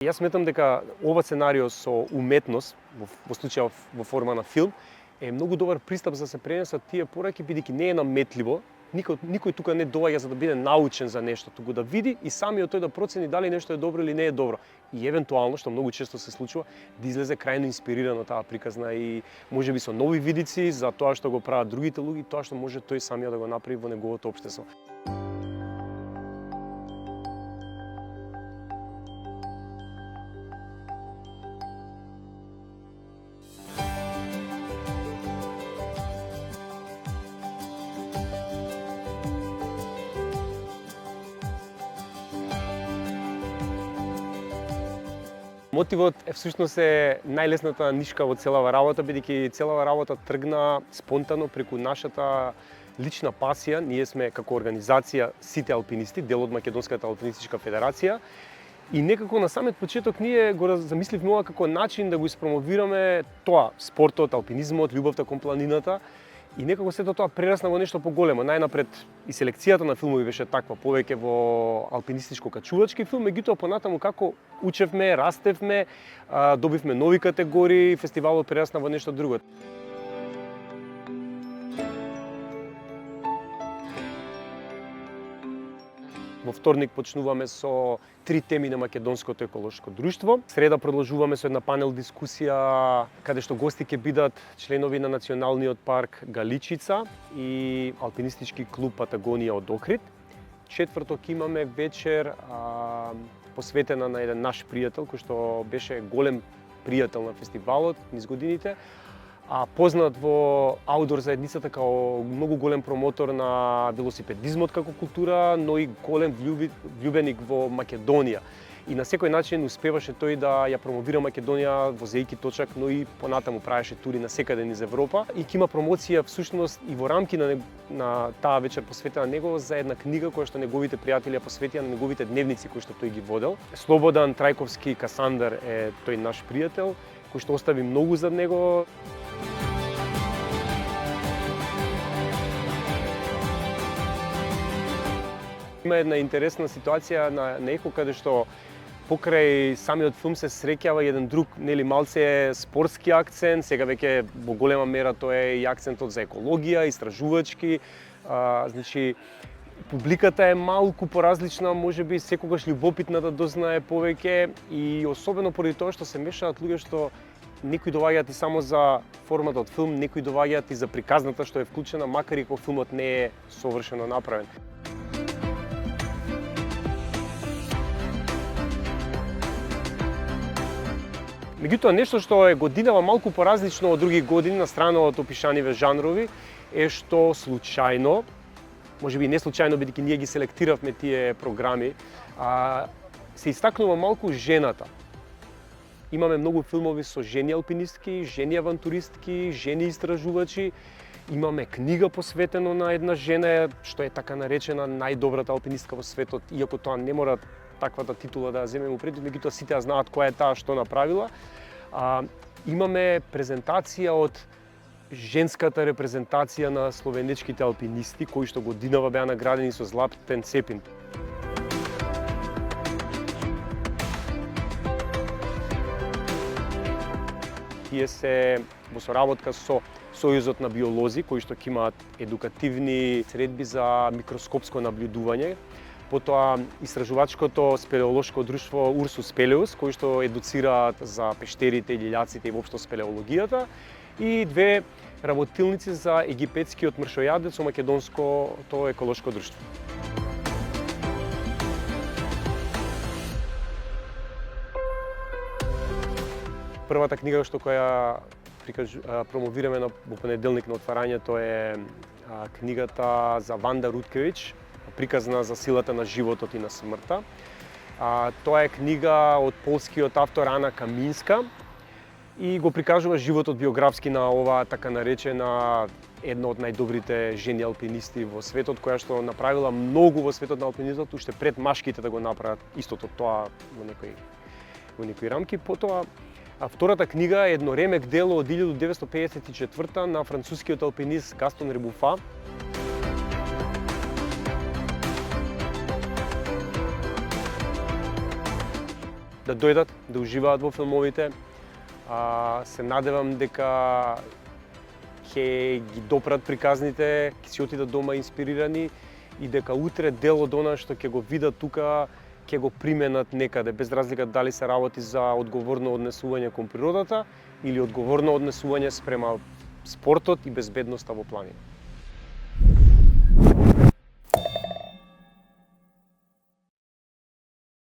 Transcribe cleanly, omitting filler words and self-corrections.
Јас сметам дека ова сценарио со уметност, во случајот во форма на филм, е многу добар пристап за да се пренесат тие пораки, бидејќи не е наметливо. Никој тука не доаѓа за да биде научен за нешто, туку да види и самиот тој да процени дали нешто е добро или не е добро. И евентуално, што многу често се случува, да излезе крајно инспирирано таа приказна и можеби со нови видици за тоа што го прават другите луѓе, тоа што може тој самиот да го направи во неговото општество. Мотивот е всушност најлесната нишка во целава работа, бидејќи целава работа тргна спонтано преку нашата лична пасија. Ние сме како организација сите алпинисти, дел од Македонската алпинистичка федерација, и некако на самиот почеток ние го замисливме ова како начин да го испромовираме тоа, спортот, алпинизмот, љубовта кон планината. И некако сето тоа прерасна во нешто поголемо. Најнапред и селекцијата на филмови беше таква, повеќе во алпинистичко-качувачки филм, меѓутоа понатаму како учевме, растевме, добивме нови категории, фестивалот прерасна во нешто друго. Во вторник почнуваме со 3 теми на Македонското еколошко друштво. Среда продолжуваме со една панел дискусија каде што гости ќе бидат членови на Националниот парк Галичица и алпинистички клуб Патагонија од Охрид. Четврток имаме вечер посветена на еден наш пријател кој што беше голем пријател на фестивалот низ годините, познат во аудор заедницата као многу голем промотор на велосипедизмот како култура, но и голем влюбеник во Македонија. И на секој начин успеваше тој да ја промовира Македонија возејќи точак, но и понатаму правеше тури на секаде низ Европа. И ќе има промоција всушност и во рамки на таа вечер посветена на него за една книга која што неговите пријатели ја посветија на неговите дневници кои што тој ги водел. Слободан Трајковски Касандар е тој наш пријател кој што остави многу зад него. Има една интересна ситуација на ЕКО каде што покрај самиот филм се среќава еден друг, малце спортски акцент, сега веќе во голема мера тоа е и акцентот за екологија, истражувачки, значи публиката е малку поразлична, можеби секогаш љубопитна да дознае повеќе и особено поради тоа што се мешаат луѓе што некои доаѓаат и само за форматот филм, некои доаѓаат и за приказната што е вклучена, макар и кога филмот не е совршено направен. Меѓутоа, нешто што е годинава малку поразлично од други години на страна од опишаниве жанрови е што случајно, можеби не случајно бидејќи ние ги селектиравме тие програми, се истакнува малку жената. Имаме многу филмови со жени алпинистки, жени авантуристки, жени истражувачи. Имаме книга посветено на една жена што е така наречена најдобрата алпинистка во светот, иако тоа не мора таквата титула да ја земеме предвид, меѓутоа сите ја знаат која е таа што направила. Имаме презентација од женската репрезентација на словенечките алпинисти, кои што годинава беа наградени со златен цепин. Тие се во соработка со Сојузот на биолози, кои што ќе имаат едукативни средби за микроскопско наблюдување. Потоа истражувачкото спелеолошко друштво Урсус Спелеус, кои што едуцираат за пештерите, лилјаците и воопшто спелеологијата, и две работилници за египетскиот мршојадец со Македонското еколошко друштво. Првата книга што која промовираме во понеделник на отварањето е книгата за Ванда Руткевич, приказна за силата на животот и на смртта. Тоа е книга од полскиот автор Ана Каминска и го прикажува животот биографски на оваа така наречена една од најдобрите жени алпинисти во светот, која што направила многу во светот на алпинизмот, уште пред машките да го направат истото тоа во некои рамки. Потоа втората книга е едноремек дело од 1954 на францускиот алпинист Гастон Ребуфа. да дојдат, да уживаат во филмовите. Се надевам дека ќе ги допрат приказните, ќе си отидат дома инспирирани и дека утре дел од она што ќе го видат тука ќе го применат некаде, без разлика дали се работи за одговорно однесување кон природата или одговорно однесување спрема спортот и безбедноста во планина.